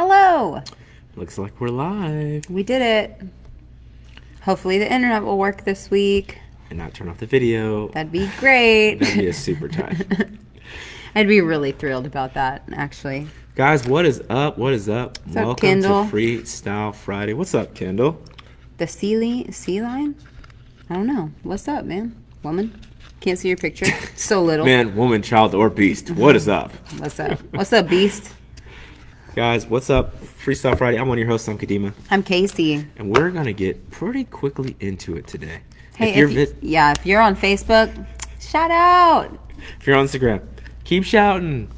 Hello. Looks like we're live. We did it. Hopefully the internet will work this week. And not turn off the video. That'd be great. That'd be a super time. I'd be really thrilled about that, actually. Guys, what is up? What is up? What's Welcome up, Kendall? to Freestyle Friday. What's up, Kendall? The sea line? I don't know. What's up, man? Woman? Can't see your picture. So little. Man, woman, child, or beast. What is up? What's up? What's up, beast? Guys, what's up? Freestyle Friday. I'm one of your hosts. I'm Kadimah. I'm Casey. And we're going to get pretty quickly into it today. Hey, if you're on Facebook, shout out. If you're on Instagram, keep shouting.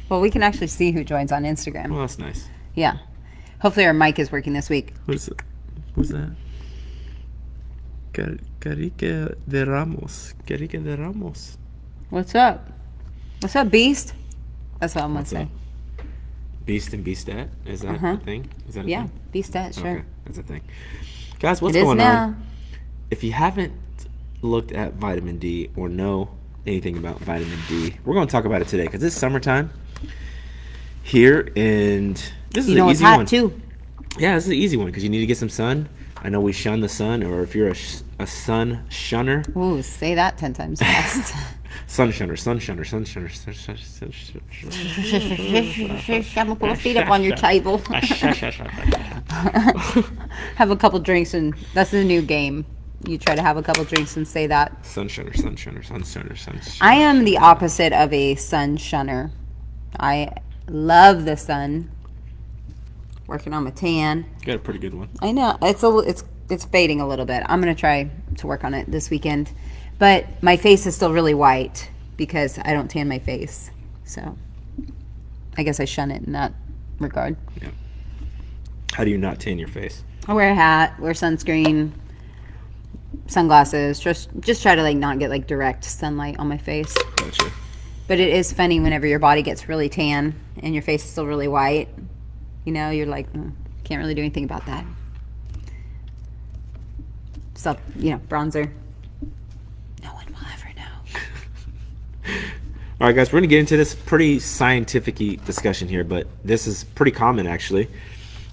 Well, we can actually see who joins on Instagram. Well, that's nice. Yeah. Hopefully our mic is working this week. Who's that? Carica de Ramos. What's up? What's up, beast? That's what I'm going to say. Up? Beast and Beastat? Is that a thing? Is that a thing? Beastat, sure. Okay, that's a thing. Guys, what's going on? If you haven't looked at vitamin D or know anything about vitamin D, we're going to talk about it today because it's summertime here, and this is an easy one. It's hot too. Yeah, this is an easy one because you need to get some sun. I know we shun the sun, or if you're a sun shunner. Ooh, say that 10 times fast. Sun shunner. I'm gonna put my feet up on your table. Have a couple drinks, and that's the new game. You try to have a couple drinks and say that. Sun shunner. I am the opposite of a sun shunner. I love the sun. Working on my tan. You got a pretty good one. I know it's fading a little bit. I'm gonna try to work on it this weekend, but my face is still really white because I don't tan my face. So I guess I shun it in that regard. Yeah. How do you not tan your face? I wear a hat, wear sunscreen, sunglasses. Just try to not get direct sunlight on my face. Gotcha. But it is funny whenever your body gets really tan and your face is still really white. You know, you're like, can't really do anything about that. So, bronzer. No one will ever know. All right, guys, we're going to get into this pretty scientific-y discussion here, but this is pretty common, actually.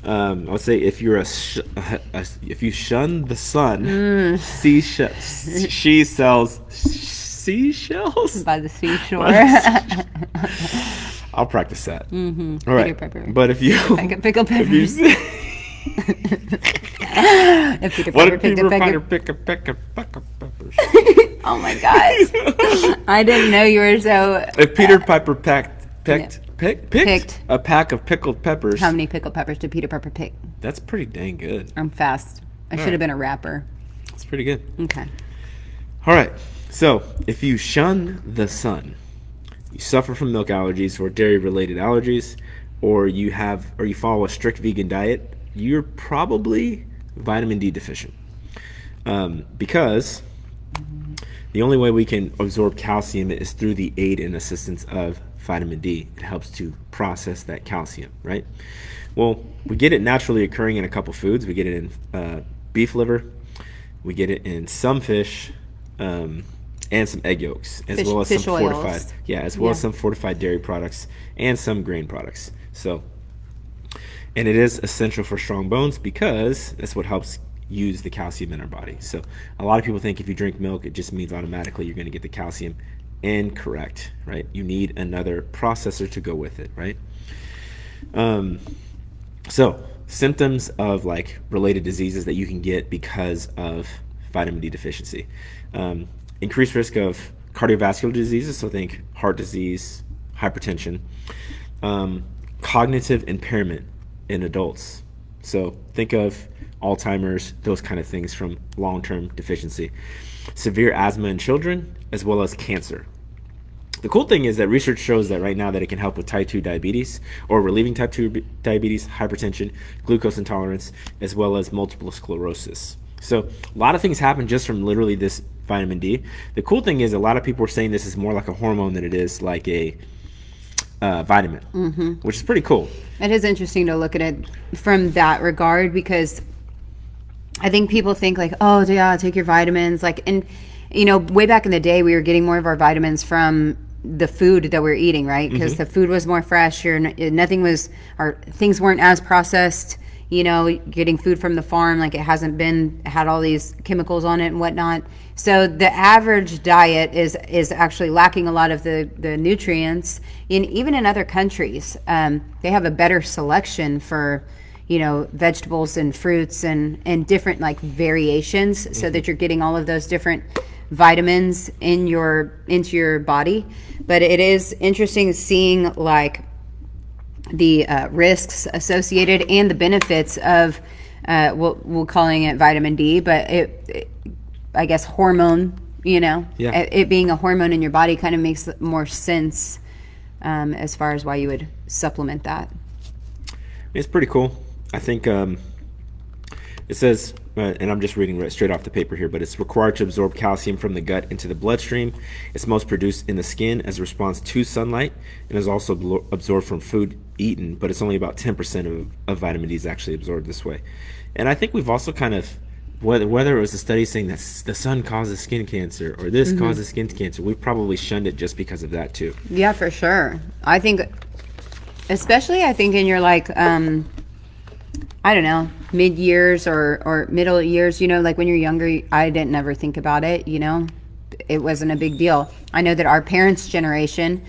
I would say if you're if you shun the sun, she sells seashells by the seashore. I'll practice that. Mm-hmm. All right, but if you pickle pepper. If Peter what Piper did Peter Piper pick a peppers? Oh my gosh! I didn't know you were so. If Peter Piper picked a pack of pickled peppers. How many pickled peppers did Peter Piper pick? That's pretty dang good. I'm fast. I should have been a rapper. That's pretty good. Okay. All right. So if you shun the sun, you suffer from milk allergies or dairy-related allergies, or you follow a strict vegan diet, you're probably vitamin D deficient. Because the only way we can absorb calcium is through the aid and assistance of vitamin D. It helps to process that calcium, right? Well, we get it naturally occurring in a couple foods. We get it in beef liver. We get it in some fish. And some egg yolks, as well as some fortified, as some fortified dairy products and some grain products. So, and it is essential for strong bones because that's what helps use the calcium in our body. So, a lot of people think if you drink milk, it just means automatically you're going to get the calcium. Incorrect, right? You need another processor to go with it, right? So, symptoms of related diseases that you can get because of vitamin D deficiency. Increased risk of cardiovascular diseases, so think heart disease, hypertension, cognitive impairment in adults. So think of Alzheimer's, those kind of things from long-term deficiency. Severe asthma in children, as well as cancer. The cool thing is that research shows that right now that it can help with type 2 diabetes or relieving type 2 diabetes, hypertension, glucose intolerance, as well as multiple sclerosis. So a lot of things happen just from literally this vitamin D. The cool thing is a lot of people are saying this is more like a hormone than it is like a vitamin, which is pretty cool. It is interesting to look at it from that regard because I think people think oh yeah, take your vitamins. And way back in the day, we were getting more of our vitamins from the food that we're eating, right? Because the food was more fresh, nothing was, or things weren't as processed, you know, getting food from the farm, like it had all these chemicals on it and whatnot. So the average diet is actually lacking a lot of the nutrients. Even in other countries, they have a better selection for, you know, vegetables and fruits and different like variations, so that you're getting all of those different vitamins into your body. But it is interesting seeing like the risks associated and the benefits of we're calling it vitamin D, but I guess hormone, you know, it being a hormone in your body kind of makes more sense as far as why you would supplement that. It's pretty cool. I think it says, and I'm just reading right straight off the paper here, but it's required to absorb calcium from the gut into the bloodstream. It's most produced in the skin as a response to sunlight, and is also absorbed from food eaten, but it's only about 10% of vitamin D is actually absorbed this way. And I think we've also kind of, whether it was a study saying that the sun causes skin cancer or this causes skin cancer, we've probably shunned it just because of that too. Yeah, for sure. I think, especially I think in your like, I don't know, mid-years or middle years, you know, like when you're younger, I didn't ever think about it, you know, it wasn't a big deal. I know that our parents' generation,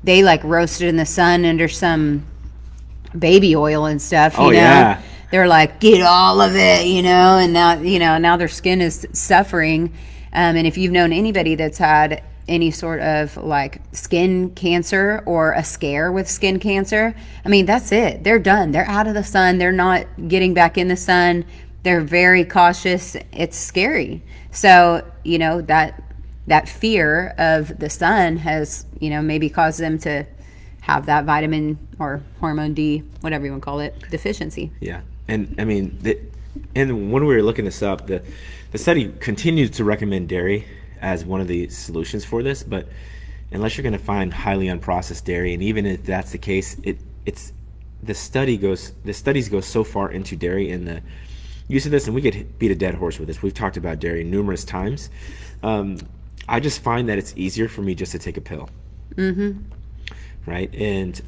they like roasted in the sun under some baby oil and stuff, you know. Yeah. They're like, get all of it, you know, and now, you know, now their skin is suffering. And if you've known anybody that's had any sort of like skin cancer or a scare with skin cancer, I mean, that's it. They're done. They're out of the sun. They're not getting back in the sun. They're very cautious. It's scary. So, you know, that fear of the sun has, you know, maybe caused them to have that vitamin or hormone D, whatever you want to call it, deficiency. Yeah. And I mean, and when we were looking this up, the study continues to recommend dairy as one of the solutions for this, but unless you're going to find highly unprocessed dairy, and even if that's the case, the studies go so far into dairy and the use of this, and we could beat a dead horse with this. We've talked about dairy numerous times. I just find that it's easier for me just to take a pill. Right, and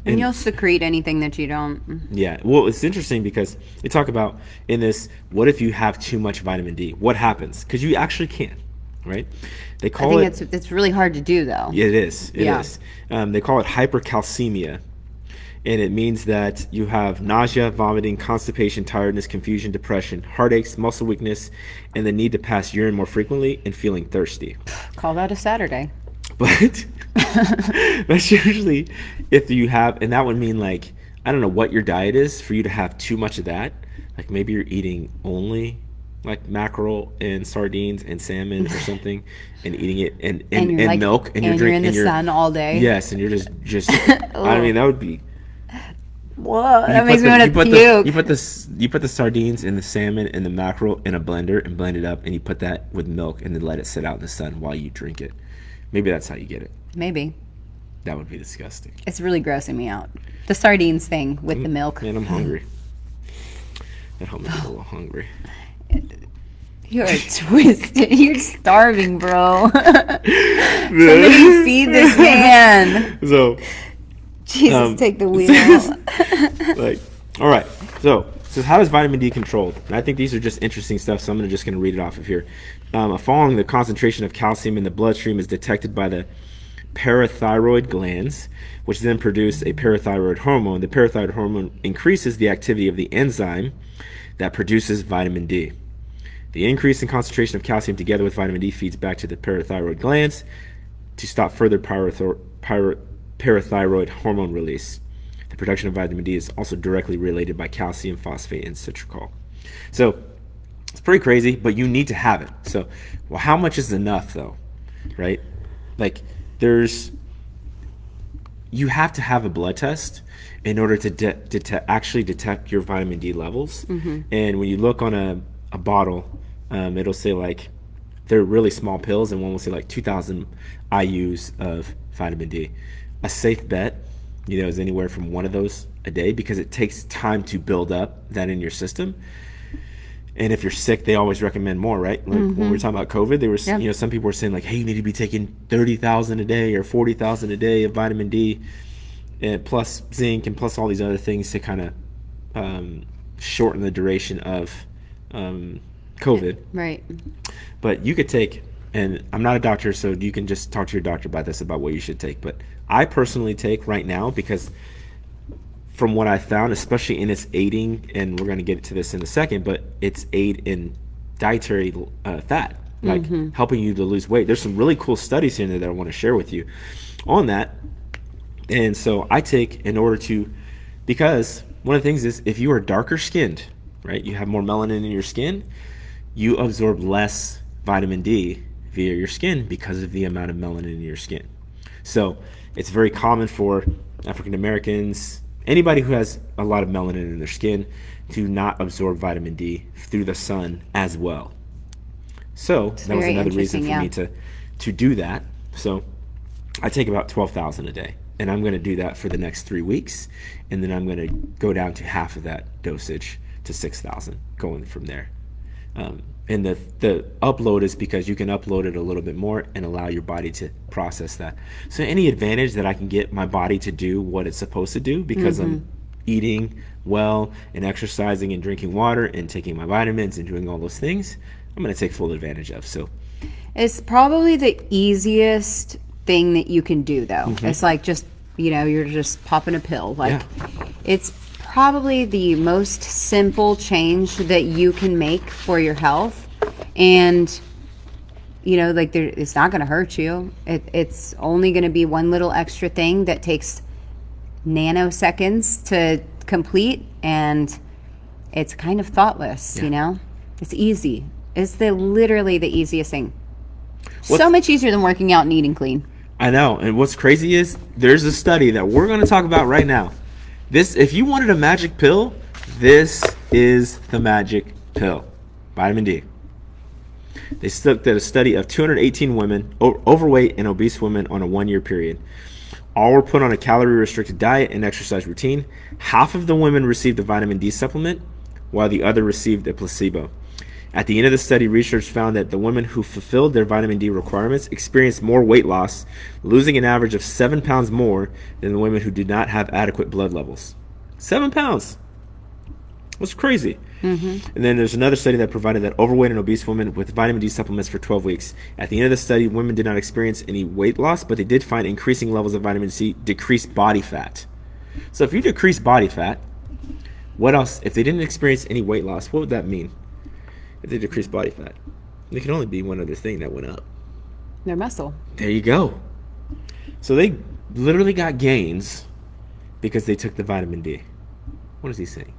you'll secrete anything that you don't. Yeah, well, it's interesting because they talk about in this, what if you have too much vitamin D? What happens? Because you actually can, right? They call it's really hard to do though. It is. It is. They call it hypercalcemia, and it means that you have nausea, vomiting, constipation, tiredness, confusion, depression, heartaches, muscle weakness, and the need to pass urine more frequently and feeling thirsty. Call that a Saturday. But that's usually if you have, and that would mean like, I don't know what your diet is for you to have too much of that. Like maybe you're eating only like mackerel and sardines and salmon or something, and eating it and like, milk, and you're in the sun all day. Yes, and you're just I mean, that would be. Whoa, that makes me want to puke. You put the sardines and the salmon and the mackerel in a blender and blend it up, and you put that with milk and then let it sit out in the sun while you drink it. Maybe that's how you get it. Maybe. That would be disgusting. It's really grossing me out. The sardines thing with the milk. Man, I'm hungry. That helped me get a little hungry. You're twisted. You're starving, bro. Somebody feed this man. So, Jesus, take the wheel. Like, all right. So how does vitamin D controlled? And I think these are just interesting stuff, so I'm just going to read it off of here. Following the concentration of calcium in the bloodstream is detected by the parathyroid glands, which then produce a parathyroid hormone. The parathyroid hormone increases the activity of the enzyme that produces vitamin D. The increase in concentration of calcium together with vitamin D feeds back to the parathyroid glands to stop further parathyroid hormone release. The production of vitamin D is also directly related by calcium, phosphate, and citriol. So it's pretty crazy, but you need to have it. So, well, how much is enough though, right? Like you have to have a blood test in order to actually detect your vitamin D levels. Mm-hmm. And when you look on a bottle, it'll say like, they're really small pills, and one will say like 2,000 IUs of vitamin D. A safe bet, is anywhere from one of those a day, because it takes time to build up that in your system. And if you're sick, they always recommend more, right? Like when we were talking about COVID, they were, Yep. some people were saying like, hey, you need to be taking 30,000 a day or 40,000 a day of vitamin D, and plus zinc and plus all these other things to kind of shorten the duration of COVID. Right. But you could take, and I'm not a doctor, so you can just talk to your doctor about this, about what you should take. But I personally take right now, because from what I found, especially in its aiding, and we're going to get to this in a second, but its aid in dietary fat, like helping you to lose weight. There's some really cool studies here and there that I want to share with you on that. And so I take in order to, because one of the things is if you are darker skinned, right, you have more melanin in your skin, you absorb less vitamin D via your skin because of the amount of melanin in your skin. So it's very common for African Americans, anybody who has a lot of melanin in their skin, to not absorb vitamin D through the sun as well. So that was another reason for me to do that. So I take about 12,000 a day, and I'm going to do that for the next 3 weeks, and then I'm going to go down to half of that dosage to 6,000, going from there. And the upload is because you can upload it a little bit more and allow your body to process that. So any advantage that I can get my body to do what it's supposed to do, because I'm eating well and exercising and drinking water and taking my vitamins and doing all those things, I'm going to take full advantage of. So it's probably the easiest thing that you can do, though. It's like just, you're just popping a pill. Like, it's probably the most simple change that you can make for your health. And, like, it's not going to hurt you. It's only going to be one little extra thing that takes nanoseconds to complete. And it's kind of thoughtless, It's easy. It's literally the easiest thing. So much easier than working out and eating clean. I know. And what's crazy is there's a study that we're going to talk about right now. If you wanted a magic pill, this is the magic pill. Vitamin D. They looked at a study of 218 women, overweight and obese women, on a 1-year period. All were put on a calorie-restricted diet and exercise routine. Half of the women received a vitamin D supplement, while the other received a placebo. At the end of the study, research found that the women who fulfilled their vitamin D requirements experienced more weight loss, losing an average of 7 pounds more than the women who did not have adequate blood levels. 7 pounds. That's crazy. And then there's another study that provided that overweight and obese women with vitamin D supplements for 12 weeks. At the end of the study, women did not experience any weight loss, but they did find increasing levels of vitamin C decrease body fat. So if you decrease body fat, what else? If they didn't experience any weight loss, what would that mean? If they decrease body fat, there can only be one other thing that went up. Their muscle. There you go. So they literally got gains because they took the vitamin D. What is he saying?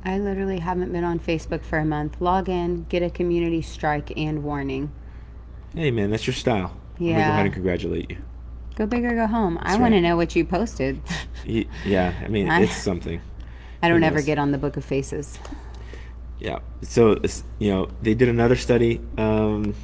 I literally haven't been on Facebook for a month. Log in, get a community strike and warning. Hey, man, that's your style. Yeah. I'm going to go ahead and congratulate you. Go big or go home. That's I want to right. know what you posted. Yeah, I mean, it's something. I don't Who ever knows? get on the Book of Faces. Yeah. So, they did another study, and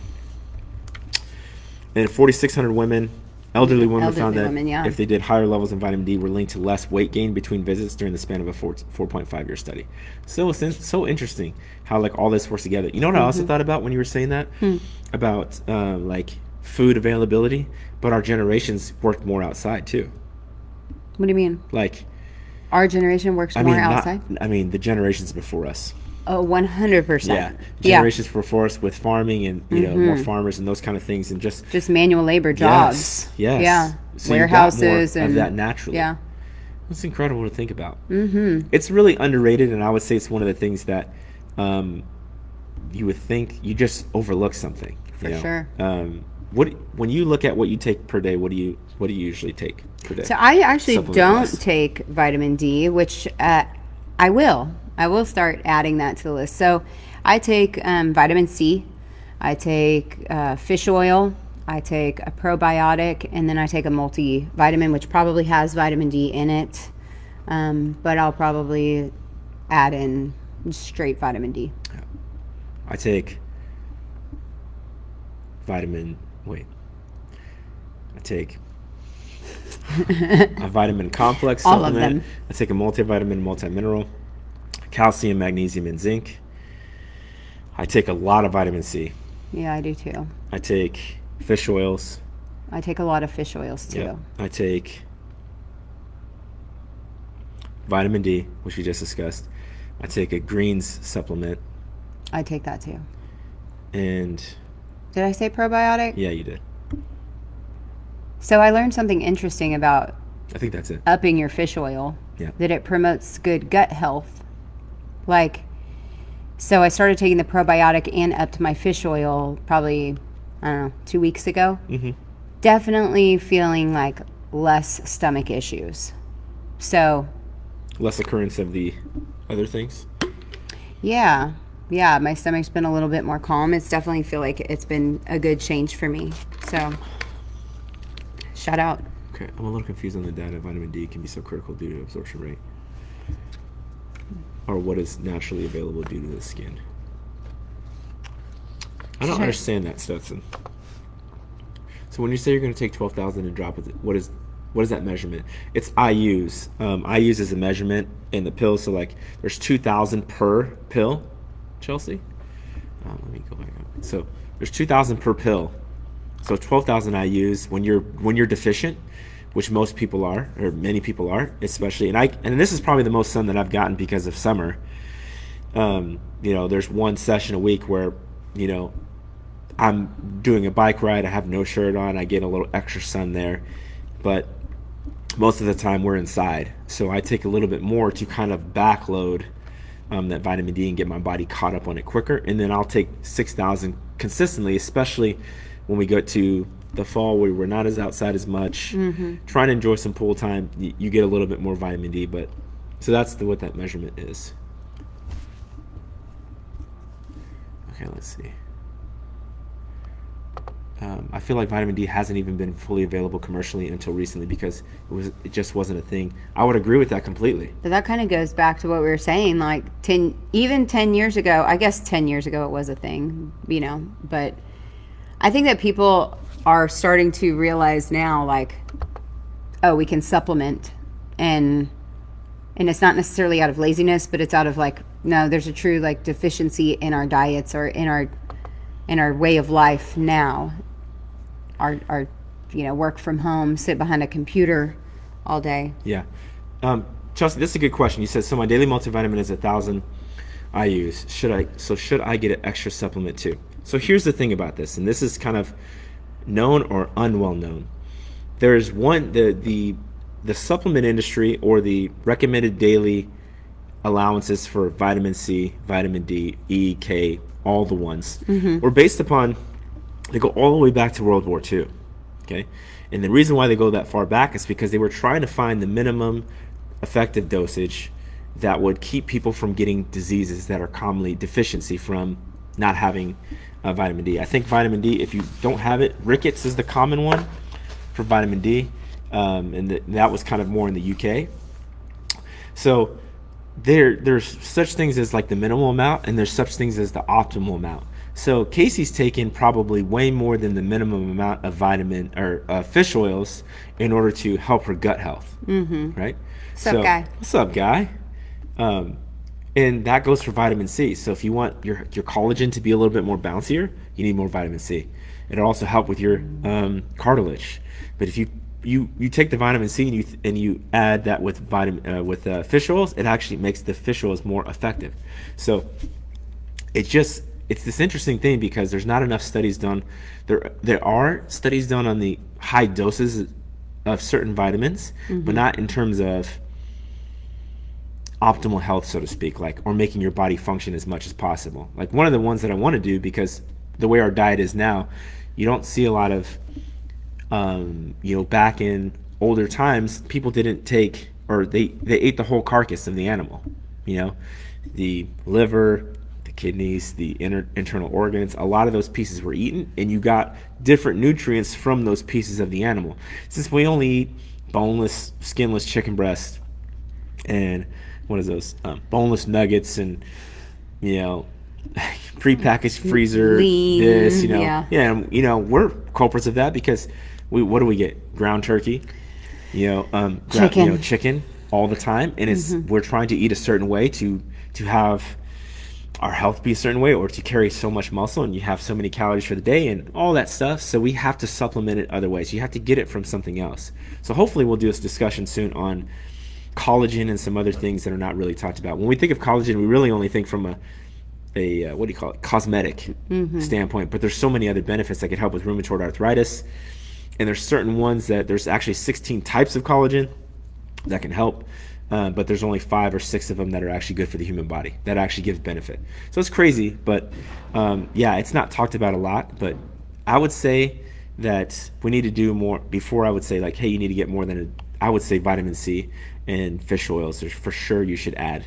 4,600 women, elderly women, found that if they did higher levels of vitamin D were linked to less weight gain between visits during the span of a 4.5-year study. So it's so interesting how like all this works together. You know what I also thought about when you were saying that? About like food availability, but our generations worked more outside too. What do you mean? Like our generation works more outside? The generations before us. Oh, 100%. Yeah. Generations before us with farming and, more farmers and those kind of things, and just manual labor jobs. Yes. Yeah. So warehouses you got more and of that naturally. Yeah. It's incredible to think about. It's really underrated, and I would say it's one of the things that you would think you just overlook something. For sure. When you look at what you take per day, what do you usually take per day? So I actually don't Supplement-wise. take vitamin D, which I will. I will start adding that to the list. So I take vitamin C, I take fish oil, I take a probiotic, and then I take a multivitamin, which probably has vitamin D in it. But I'll probably add in straight vitamin D. I take a vitamin complex All of supplement. them. I take a multivitamin, multimineral, calcium, magnesium, and zinc. I take a lot of vitamin C. Yeah, I do too. I take fish oils. I take a lot of fish oils too. Yep. I take vitamin D, which we just discussed. I take a greens supplement. I take that too. And did I say probiotic? Yeah, you did. So I learned something interesting about I think that's it. Upping your fish oil. Yeah. That it promotes good gut health. Like, so I started taking the probiotic and upped my fish oil probably, I don't know, 2 weeks ago. Mm-hmm. Definitely feeling like less stomach issues. So. Less occurrence of the other things? Yeah. Yeah, my stomach's been a little bit more calm. It's definitely feel like it's been a good change for me. So, shout out. Okay, I'm a little confused on the data. Vitamin D can be so critical due to absorption rate. Or what is naturally available due to the skin. I don't understand that, Stetson. So when you say you're going to take 12,000 and drop it, what is that measurement? It's IUs. IUs is a measurement in the pill. So like there's 2,000 per pill, Chelsea. Let me go back up. So there's 2,000 per pill. So 12,000 IUs when you're deficient, which most people are, or many people are, especially. And this is probably the most sun that I've gotten because of summer. There's one session a week where, I'm doing a bike ride. I have no shirt on. I get a little extra sun there, but most of the time we're inside. So I take a little bit more to kind of backload that vitamin D and get my body caught up on it quicker. And then I'll take 6,000 consistently, especially when we go to the fall where we're not as outside as much. Mm-hmm. Trying to enjoy some pool time, you get a little bit more vitamin D. But so that's what that measurement is. Okay, let's see. I feel like vitamin D hasn't even been fully available commercially until recently because it just wasn't a thing. I would agree with that completely. But that kind of goes back to what we were saying, like 10 years ago. I guess 10 years ago it was a thing, but I think that people are starting to realize now, like, oh, we can supplement, and it's not necessarily out of laziness, but it's out of like, no, there's a true like deficiency in our diets or in our way of life now. Our work from home, sit behind a computer all day. Yeah. Chelsea, this is a good question. You said, so my daily multivitamin is 1,000 IUs. Should I get an extra supplement too? So here's the thing about this, and this is kind of known or unwell known. There's the supplement industry, or the recommended daily allowances for vitamin C, vitamin D, E, K, all the ones, were based upon, they go all the way back to World War II. Okay, and the reason why they go that far back is because they were trying to find the minimum effective dosage that would keep people from getting diseases that are commonly deficiency from not having vitamin D. I think vitamin D, if you don't have it, rickets is the common one for vitamin D, and that was kind of more in the UK. So there's such things as like the minimal amount, and there's such things as the optimal amount. So Casey's taken probably way more than the minimum amount of vitamin or fish oils in order to help her gut health. Mm-hmm. Right? What's up, guy? What's up, guy? And that goes for vitamin C. So if you want your collagen to be a little bit more bouncier, you need more vitamin C. It'll also help with your cartilage. But if you take the vitamin C and you add that with fish oils, it actually makes the fish oils more effective. So it's this interesting thing because there's not enough studies done. There are studies done on the high doses of certain vitamins, but not in terms of optimal health, so to speak, or making your body function as much as possible. Like one of the ones that I want to do, because the way our diet is now, you don't see a lot of, back in older times, people didn't take, or they ate the whole carcass of the animal, the liver, the kidneys, the internal organs. A lot of those pieces were eaten, and you got different nutrients from those pieces of the animal. Since we only eat boneless, skinless chicken breast, and what is those boneless nuggets, and prepackaged freezer lean, this, and we're culprits of that because what do we get? Ground turkey, chicken all the time, and we're trying to eat a certain way to have our health be a certain way, or to carry so much muscle and you have so many calories for the day and all that stuff. So we have to supplement it other ways. You have to get it from something else. So hopefully we'll do this discussion soon on collagen and some other things that are not really talked about. When we think of collagen, we really only think from a what do you call it, cosmetic standpoint, but there's so many other benefits that could help with rheumatoid arthritis. And there's certain ones that there's actually 16 types of collagen that can help. But there's only 5 or 6 of them that are actually good for the human body, that actually gives benefit. So it's crazy, but yeah, it's not talked about a lot. But I would say that we need to do more. Before I would say like, hey, you need to get more than I would say vitamin C and fish oils. There's for sure you should add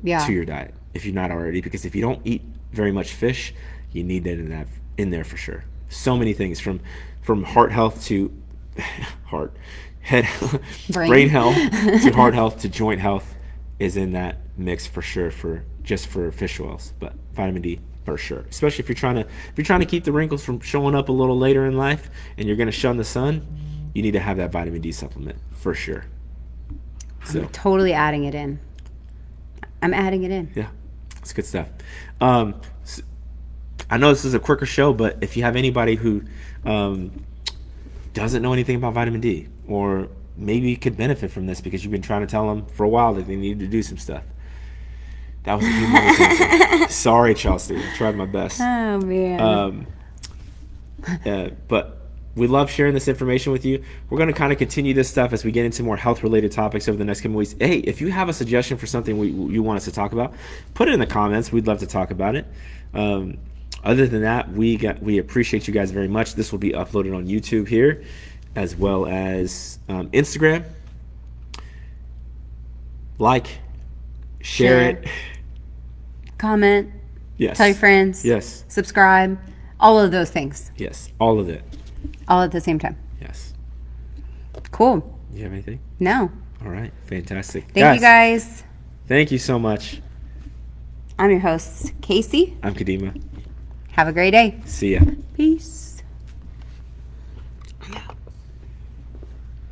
to your diet if you're not already, because if you don't eat very much fish, you need that in there for sure. So many things from heart health to brain health to heart health to joint health is in that mix for sure, for fish oils. But vitamin D for sure, especially if you're trying to keep the wrinkles from showing up a little later in life and you're going to shun the sun, you need to have that vitamin D supplement for sure. So I'm totally adding it in. I'm adding it in. Yeah, it's good stuff. I know this is a quicker show, but if you have anybody who doesn't know anything about vitamin D, or maybe could benefit from this because you've been trying to tell them for a while that they need to do some stuff. That was a humongous answer. Sorry, Chelsea. I tried my best. Oh, man. But we love sharing this information with you. We're going to kind of continue this stuff as we get into more health-related topics over the next couple weeks. Hey, if you have a suggestion for something you want us to talk about, put it in the comments. We'd love to talk about it. Other than that, we appreciate you guys very much. This will be uploaded on YouTube here, as well as Instagram. Like, share it, comment, yes, tell your friends, yes, subscribe, all of those things. Yes, all of it. All at the same time. Yes. Cool. You have anything? No. All right, fantastic. Thank you guys. Thank you so much. I'm your host, Casey. I'm Kadimah. Have a great day. See ya. Peace.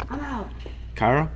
I'm out. Cairo?